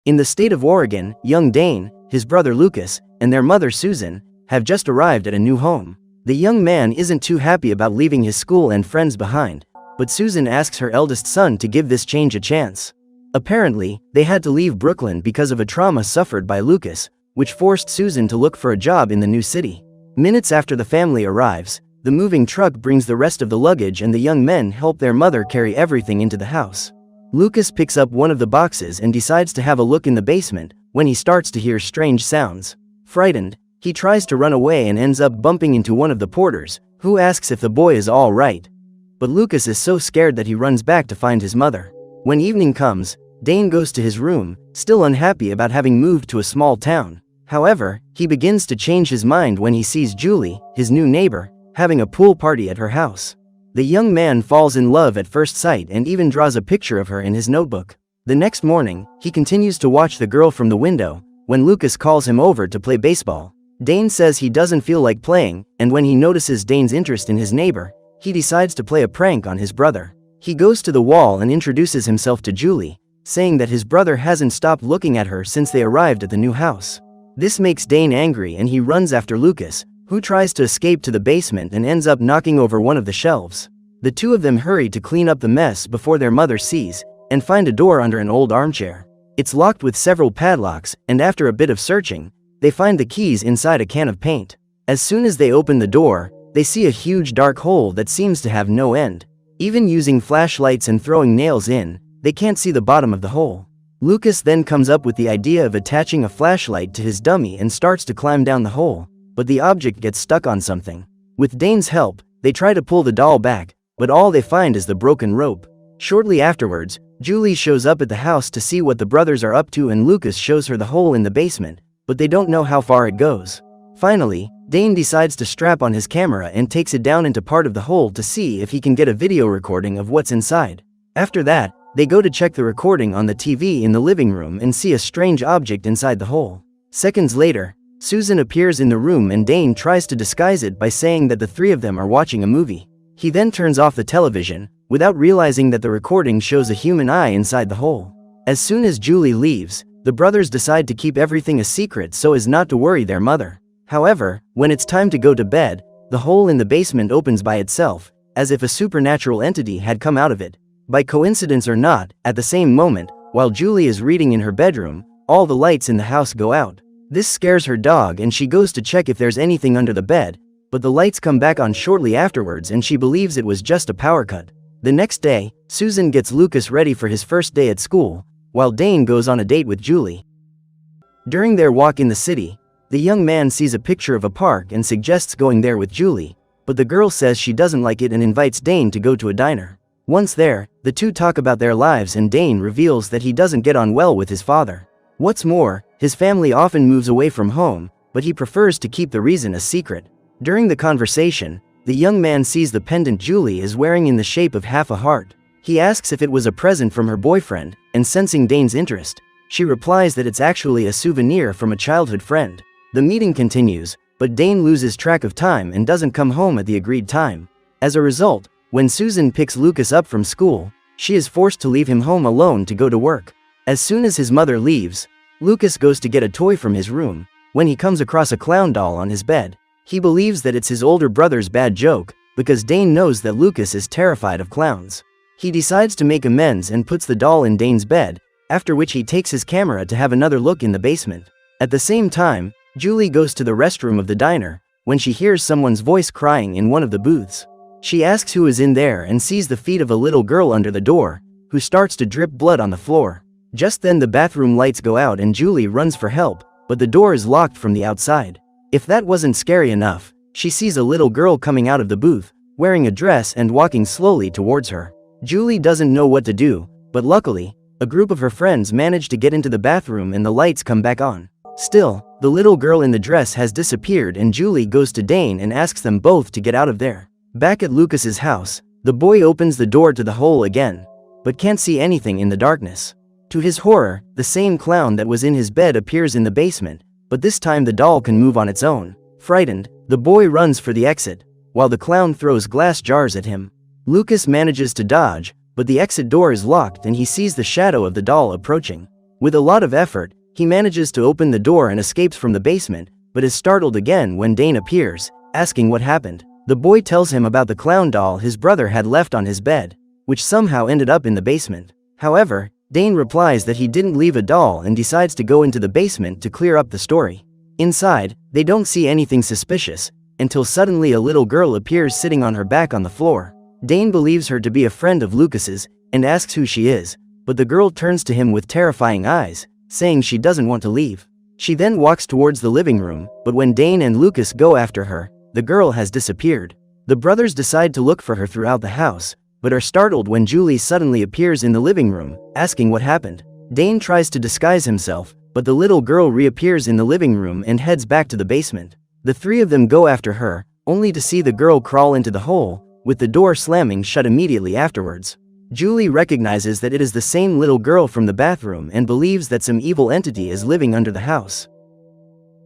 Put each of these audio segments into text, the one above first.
In the state of Oregon, young Dane, his brother Lucas, and their mother Susan, have just arrived at a new home. The young man isn't too happy about leaving his school and friends behind, but Susan asks her eldest son to give this change a chance. Apparently, they had to leave Brooklyn because of a trauma suffered by Lucas, which forced Susan to look for a job in the new city. Minutes after the family arrives, the moving truck brings the rest of the luggage and the young men help their mother carry everything into the house. Lucas picks up one of the boxes and decides to have a look in the basement when he starts to hear strange sounds. Frightened, he tries to run away and ends up bumping into one of the porters, who asks if the boy is all right. But Lucas is so scared that he runs back to find his mother. When evening comes, Dane goes to his room, still unhappy about having moved to a small town. However, he begins to change his mind when he sees Julie, his new neighbor, having a pool party at her house. The young man falls in love at first sight and even draws a picture of her in his notebook. The next morning, he continues to watch the girl from the window, when Lucas calls him over to play baseball. Dane says he doesn't feel like playing, and when he notices Dane's interest in his neighbor, he decides to play a prank on his brother. He goes to the wall and introduces himself to Julie, saying that his brother hasn't stopped looking at her since they arrived at the new house. This makes Dane angry and he runs after Lucas, who tries to escape to the basement and ends up knocking over one of the shelves. The two of them hurry to clean up the mess before their mother sees, and find a door under an old armchair. It's locked with several padlocks, and after a bit of searching, they find the keys inside a can of paint. As soon as they open the door, they see a huge dark hole that seems to have no end. Even using flashlights and throwing nails in, they can't see the bottom of the hole. Lucas then comes up with the idea of attaching a flashlight to his dummy and starts to climb down the hole, but the object gets stuck on something. With Dane's help, they try to pull the doll back, but all they find is the broken rope. Shortly afterwards, Julie shows up at the house to see what the brothers are up to and Lucas shows her the hole in the basement, but they don't know how far it goes. Finally, Dane decides to strap on his camera and takes it down into part of the hole to see if he can get a video recording of what's inside. After that, they go to check the recording on the TV in the living room and see a strange object inside the hole. Seconds later, Susan appears in the room and Dane tries to disguise it by saying that the three of them are watching a movie. He then turns off the television, without realizing that the recording shows a human eye inside the hole. As soon as Julie leaves, the brothers decide to keep everything a secret so as not to worry their mother. However, when it's time to go to bed, the hole in the basement opens by itself, as if a supernatural entity had come out of it. By coincidence or not, at the same moment, while Julie is reading in her bedroom, all the lights in the house go out. This scares her dog and she goes to check if there's anything under the bed, but the lights come back on shortly afterwards and she believes it was just a power cut. The next day, Susan gets Lucas ready for his first day at school, while Dane goes on a date with Julie. During their walk in the city, the young man sees a picture of a park and suggests going there with Julie, but the girl says she doesn't like it and invites Dane to go to a diner. Once there, the two talk about their lives and Dane reveals that he doesn't get on well with his father. What's more, his family often moves away from home, but he prefers to keep the reason a secret. During the conversation, the young man sees the pendant Julie is wearing in the shape of half a heart. He asks if it was a present from her boyfriend, and sensing Dane's interest, she replies that it's actually a souvenir from a childhood friend. The meeting continues, but Dane loses track of time and doesn't come home at the agreed time. As a result, when Susan picks Lucas up from school, she is forced to leave him home alone to go to work. As soon as his mother leaves, Lucas goes to get a toy from his room, when he comes across a clown doll on his bed. He believes that it's his older brother's bad joke, because Dane knows that Lucas is terrified of clowns. He decides to make amends and puts the doll in Dane's bed, after which he takes his camera to have another look in the basement. At the same time, Julie goes to the restroom of the diner, when she hears someone's voice crying in one of the booths. She asks who is in there and sees the feet of a little girl under the door, who starts to drip blood on the floor. Just then the bathroom lights go out and Julie runs for help, but the door is locked from the outside. If that wasn't scary enough, she sees a little girl coming out of the booth, wearing a dress and walking slowly towards her. Julie doesn't know what to do, but luckily, a group of her friends manage to get into the bathroom and the lights come back on. Still, the little girl in the dress has disappeared and Julie goes to Dane and asks them both to get out of there. Back at Lucas's house, the boy opens the door to the hole again, but can't see anything in the darkness. To his horror, the same clown that was in his bed appears in the basement, but this time the doll can move on its own. Frightened, the boy runs for the exit, while the clown throws glass jars at him. Lucas manages to dodge, but the exit door is locked and he sees the shadow of the doll approaching. With a lot of effort, he manages to open the door and escapes from the basement, but is startled again when Dane appears, asking what happened. The boy tells him about the clown doll his brother had left on his bed, which somehow ended up in the basement. However, Dane replies that he didn't leave a doll and decides to go into the basement to clear up the story. Inside, they don't see anything suspicious, until suddenly a little girl appears sitting on her back on the floor. Dane believes her to be a friend of Lucas's, and asks who she is, but the girl turns to him with terrifying eyes, saying she doesn't want to leave. She then walks towards the living room, but when Dane and Lucas go after her, the girl has disappeared. The brothers decide to look for her throughout the house, but are startled when Julie suddenly appears in the living room, asking what happened. Dane tries to disguise himself, but the little girl reappears in the living room and heads back to the basement. The three of them go after her, only to see the girl crawl into the hole, with the door slamming shut immediately afterwards. Julie recognizes that it is the same little girl from the bathroom and believes that some evil entity is living under the house.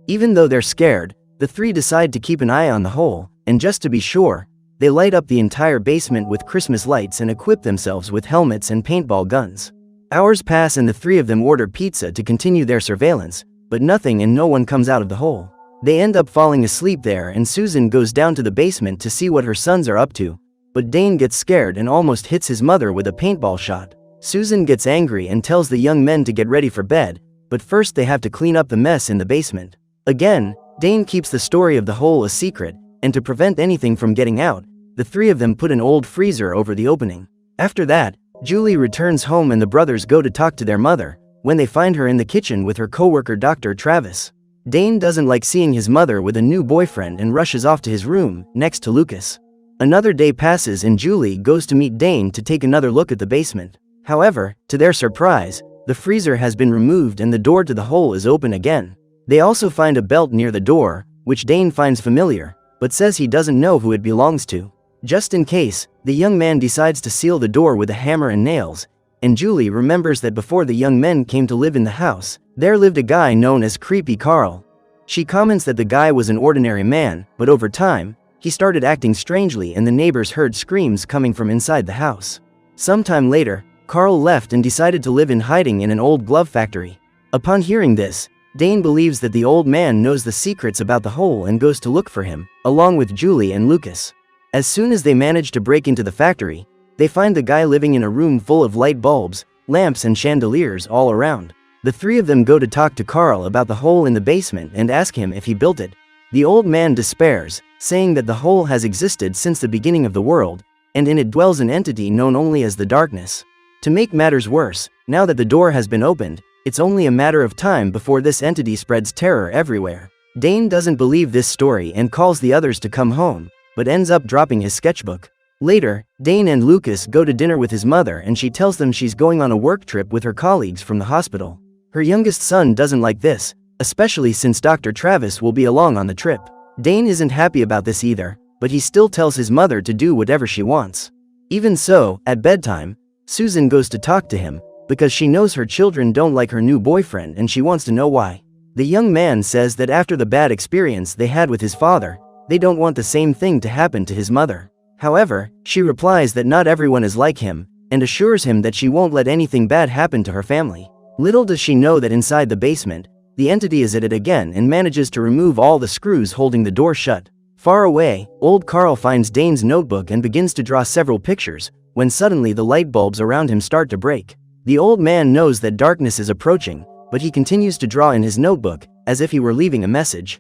Even though they're scared, the three decide to keep an eye on the hole, and just to be sure, they light up the entire basement with Christmas lights and equip themselves with helmets and paintball guns. Hours pass and the three of them order pizza to continue their surveillance, but nothing and no one comes out of the hole. They end up falling asleep there and Susan goes down to the basement to see what her sons are up to, but Dane gets scared and almost hits his mother with a paintball shot. Susan gets angry and tells the young men to get ready for bed, but first they have to clean up the mess in the basement. Again, Dane keeps the story of the hole a secret, and to prevent anything from getting out, the three of them put an old freezer over the opening. After that, Julie returns home and the brothers go to talk to their mother, when they find her in the kitchen with her coworker Dr. Travis. Dane doesn't like seeing his mother with a new boyfriend and rushes off to his room, next to Lucas. Another day passes and Julie goes to meet Dane to take another look at the basement. However, to their surprise, the freezer has been removed and the door to the hole is open again. They also find a belt near the door, which Dane finds familiar, but says he doesn't know who it belongs to. Just in case, the young man decides to seal the door with a hammer and nails, and Julie remembers that before the young men came to live in the house, there lived a guy known as Creepy Carl. She comments that the guy was an ordinary man, but over time, he started acting strangely and the neighbors heard screams coming from inside the house. Sometime later, Carl left and decided to live in hiding in an old glove factory. Upon hearing this, Dane believes that the old man knows the secrets about the hole and goes to look for him, along with Julie and Lucas. As soon as they manage to break into the factory, they find the guy living in a room full of light bulbs, lamps and chandeliers all around. The three of them go to talk to Carl about the hole in the basement and ask him if he built it. The old man despairs, saying that the hole has existed since the beginning of the world, and in it dwells an entity known only as the darkness. To make matters worse, now that the door has been opened, it's only a matter of time before this entity spreads terror everywhere. Dane doesn't believe this story and calls the others to come home, but ends up dropping his sketchbook. Later, Dane and Lucas go to dinner with his mother and she tells them she's going on a work trip with her colleagues from the hospital. Her youngest son doesn't like this, especially since Dr. Travis will be along on the trip. Dane isn't happy about this either, but he still tells his mother to do whatever she wants. Even so, at bedtime, Susan goes to talk to him, because she knows her children don't like her new boyfriend and she wants to know why. The young man says that after the bad experience they had with his father, they don't want the same thing to happen to his mother. However, she replies that not everyone is like him, and assures him that she won't let anything bad happen to her family. Little does she know that inside the basement, the entity is at it again and manages to remove all the screws holding the door shut. Far away, old Carl finds Dane's notebook and begins to draw several pictures, when suddenly the light bulbs around him start to break. The old man knows that darkness is approaching, but he continues to draw in his notebook, as if he were leaving a message.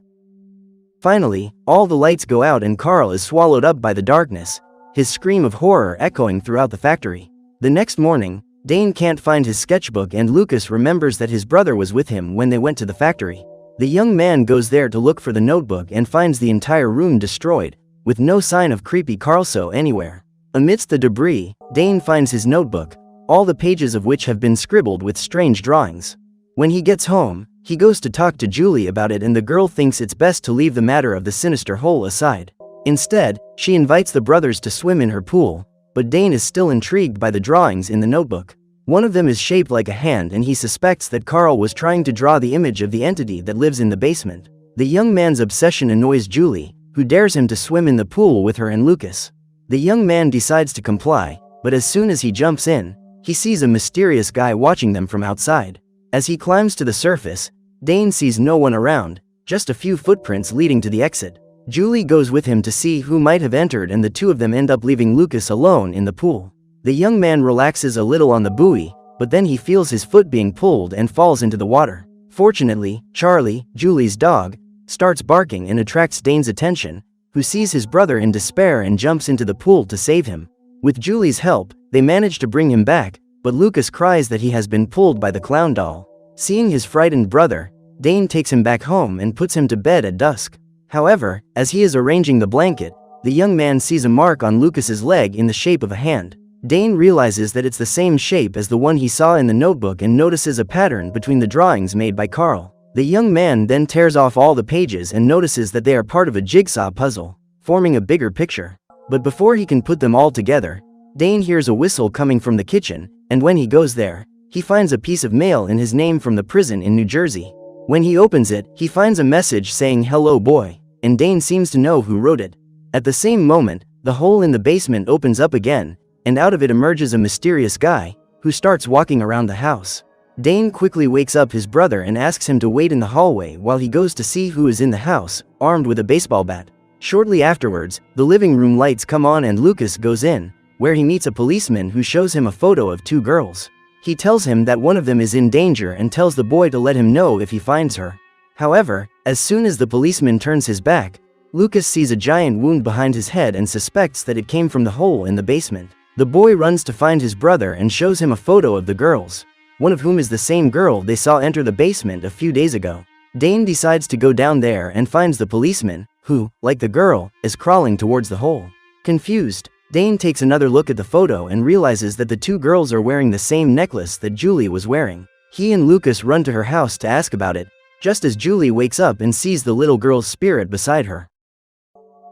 Finally, all the lights go out and Carl is swallowed up by the darkness, his scream of horror echoing throughout the factory. The next morning, Dane can't find his sketchbook and Lucas remembers that his brother was with him when they went to the factory. The young man goes there to look for the notebook and finds the entire room destroyed, with no sign of Creepy Carl anywhere. Amidst the debris, Dane finds his notebook, all the pages of which have been scribbled with strange drawings. When he gets home, he goes to talk to Julie about it and the girl thinks it's best to leave the matter of the sinister hole aside. Instead, she invites the brothers to swim in her pool, but Dane is still intrigued by the drawings in the notebook. One of them is shaped like a hand and he suspects that Carl was trying to draw the image of the entity that lives in the basement. The young man's obsession annoys Julie, who dares him to swim in the pool with her and Lucas. The young man decides to comply, but as soon as he jumps in, he sees a mysterious guy watching them from outside. As he climbs to the surface, Dane sees no one around, just a few footprints leading to the exit. Julie goes with him to see who might have entered, and the two of them end up leaving Lucas alone in the pool. The young man relaxes a little on the buoy, but then he feels his foot being pulled and falls into the water. Fortunately, Charlie, Julie's dog, starts barking and attracts Dane's attention, who sees his brother in despair and jumps into the pool to save him. With Julie's help, they manage to bring him back, but Lucas cries that he has been pulled by the clown doll. Seeing his frightened brother, Dane takes him back home and puts him to bed at dusk. However, as he is arranging the blanket, the young man sees a mark on Lucas's leg in the shape of a hand. Dane realizes that it's the same shape as the one he saw in the notebook and notices a pattern between the drawings made by Carl. The young man then tears off all the pages and notices that they are part of a jigsaw puzzle, forming a bigger picture. But before he can put them all together, Dane hears a whistle coming from the kitchen, and when he goes there, he finds a piece of mail in his name from the prison in New Jersey. When he opens it, he finds a message saying "Hello boy," and Dane seems to know who wrote it. At the same moment, the hole in the basement opens up again, and out of it emerges a mysterious guy, who starts walking around the house. Dane quickly wakes up his brother and asks him to wait in the hallway while he goes to see who is in the house, armed with a baseball bat. Shortly afterwards, the living room lights come on and Lucas goes in, where he meets a policeman who shows him a photo of two girls. He tells him that one of them is in danger and tells the boy to let him know if he finds her. However, as soon as the policeman turns his back, Lucas sees a giant wound behind his head and suspects that it came from the hole in the basement. The boy runs to find his brother and shows him a photo of the girls, one of whom is the same girl they saw enter the basement a few days ago. Dane decides to go down there and finds the policeman, who, like the girl, is crawling towards the hole. Confused, Dane takes another look at the photo and realizes that the two girls are wearing the same necklace that Julie was wearing. He and Lucas run to her house to ask about it, just as Julie wakes up and sees the little girl's spirit beside her.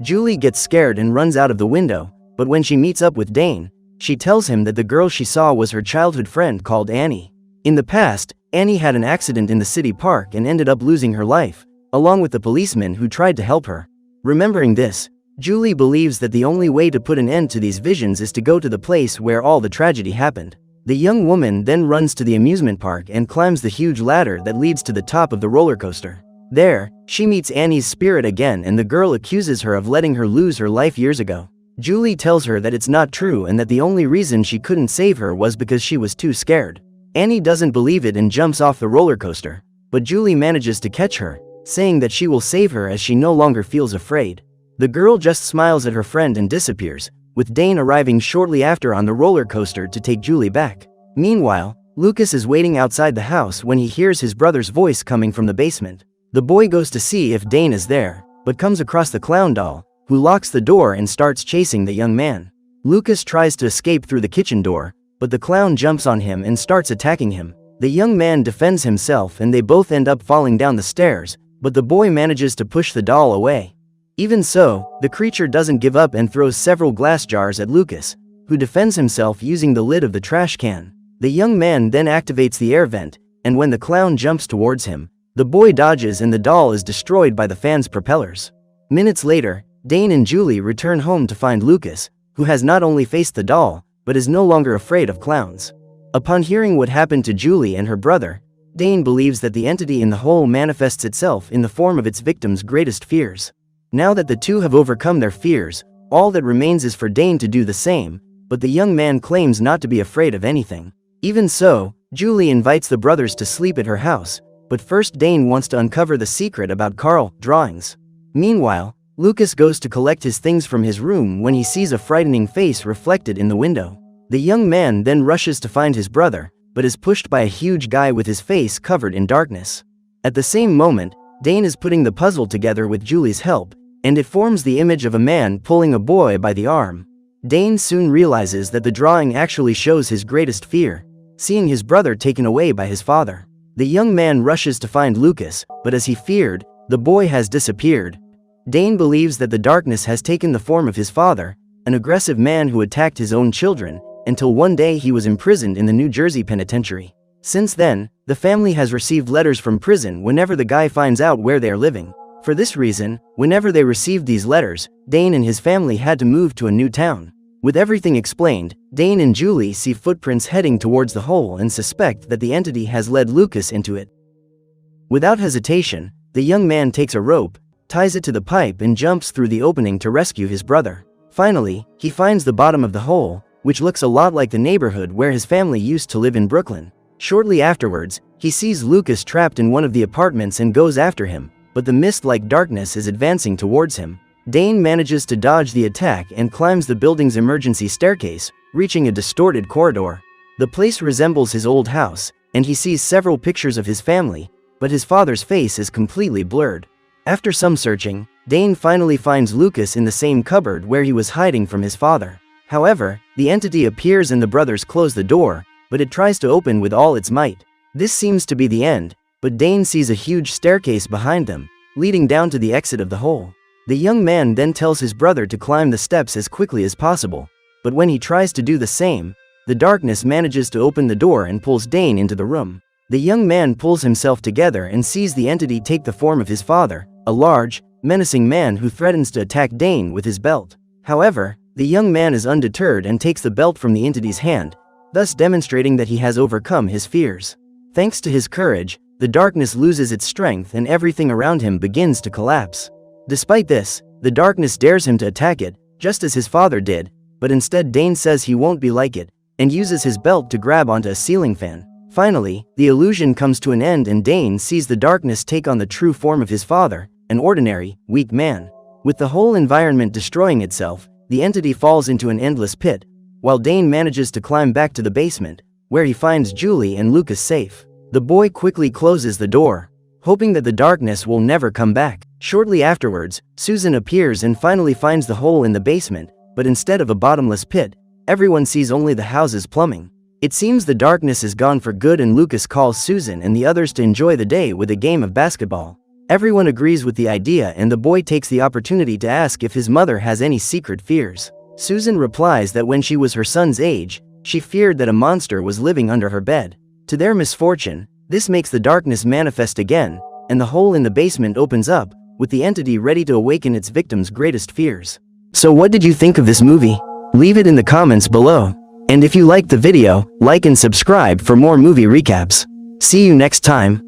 Julie gets scared and runs out of the window, but when she meets up with Dane, she tells him that the girl she saw was her childhood friend called Annie. In the past, Annie had an accident in the city park and ended up losing her life, along with the policeman who tried to help her. Remembering this, Julie believes that the only way to put an end to these visions is to go to the place where all the tragedy happened. The young woman then runs to the amusement park and climbs the huge ladder that leads to the top of the roller coaster. There, she meets Annie's spirit again and the girl accuses her of letting her lose her life years ago. Julie tells her that it's not true and that the only reason she couldn't save her was because she was too scared. Annie doesn't believe it and jumps off the roller coaster, but Julie manages to catch her, saying that she will save her as she no longer feels afraid. The girl just smiles at her friend and disappears, with Dane arriving shortly after on the roller coaster to take Julie back. Meanwhile, Lucas is waiting outside the house when he hears his brother's voice coming from the basement. The boy goes to see if Dane is there, but comes across the clown doll, who locks the door and starts chasing the young man. Lucas tries to escape through the kitchen door, but the clown jumps on him and starts attacking him. The young man defends himself and they both end up falling down the stairs, but the boy manages to push the doll away. Even so, the creature doesn't give up and throws several glass jars at Lucas, who defends himself using the lid of the trash can. The young man then activates the air vent, and when the clown jumps towards him, the boy dodges and the doll is destroyed by the fan's propellers. Minutes later, Dane and Julie return home to find Lucas, who has not only faced the doll, but is no longer afraid of clowns. Upon hearing what happened to Julie and her brother, Dane believes that the entity in the hole manifests itself in the form of its victim's greatest fears. Now that the two have overcome their fears, all that remains is for Dane to do the same, but the young man claims not to be afraid of anything. Even so, Julie invites the brothers to sleep at her house, but first Dane wants to uncover the secret about Carl's drawings. Meanwhile, Lucas goes to collect his things from his room when he sees a frightening face reflected in the window. The young man then rushes to find his brother, but is pushed by a huge guy with his face covered in darkness. At the same moment, Dane is putting the puzzle together with Julie's help, and it forms the image of a man pulling a boy by the arm. Dane soon realizes that the drawing actually shows his greatest fear, seeing his brother taken away by his father. The young man rushes to find Lucas, but as he feared, the boy has disappeared. Dane believes that the darkness has taken the form of his father, an aggressive man who attacked his own children, until one day he was imprisoned in the New Jersey penitentiary. Since then, the family has received letters from prison whenever the guy finds out where they are living. For this reason, whenever they received these letters, Dane and his family had to move to a new town. With everything explained, Dane and Julie see footprints heading towards the hole and suspect that the entity has led Lucas into it. Without hesitation, the young man takes a rope, ties it to the pipe and jumps through the opening to rescue his brother. Finally, he finds the bottom of the hole, which looks a lot like the neighborhood where his family used to live in Brooklyn. Shortly afterwards, he sees Lucas trapped in one of the apartments and goes after him, but the mist-like darkness is advancing towards him. Dane manages to dodge the attack and climbs the building's emergency staircase, reaching a distorted corridor. The place resembles his old house, and he sees several pictures of his family, but his father's face is completely blurred. After some searching, Dane finally finds Lucas in the same cupboard where he was hiding from his father. However, the entity appears and the brothers close the door, but it tries to open with all its might. This seems to be the end, but Dane sees a huge staircase behind them, leading down to the exit of the hole. The young man then tells his brother to climb the steps as quickly as possible, but when he tries to do the same, the darkness manages to open the door and pulls Dane into the room. The young man pulls himself together and sees the entity take the form of his father, a large, menacing man who threatens to attack Dane with his belt. However, the young man is undeterred and takes the belt from the entity's hand, thus demonstrating that he has overcome his fears. Thanks to his courage, the darkness loses its strength and everything around him begins to collapse. Despite this, the darkness dares him to attack it, just as his father did, but instead Dane says he won't be like it, and uses his belt to grab onto a ceiling fan. Finally, the illusion comes to an end and Dane sees the darkness take on the true form of his father, an ordinary, weak man. With the whole environment destroying itself, the entity falls into an endless pit, while Dane manages to climb back to the basement, where he finds Julie and Lucas safe. The boy quickly closes the door, hoping that the darkness will never come back. Shortly afterwards, Susan appears and finally finds the hole in the basement, but instead of a bottomless pit, everyone sees only the house's plumbing. It seems the darkness is gone for good and Lucas calls Susan and the others to enjoy the day with a game of basketball. Everyone agrees with the idea and the boy takes the opportunity to ask if his mother has any secret fears. Susan replies that when she was her son's age, she feared that a monster was living under her bed. To their misfortune, this makes the darkness manifest again, and the hole in the basement opens up, with the entity ready to awaken its victim's greatest fears. So what did you think of this movie? Leave it in the comments below. And if you liked the video, like and subscribe for more movie recaps. See you next time.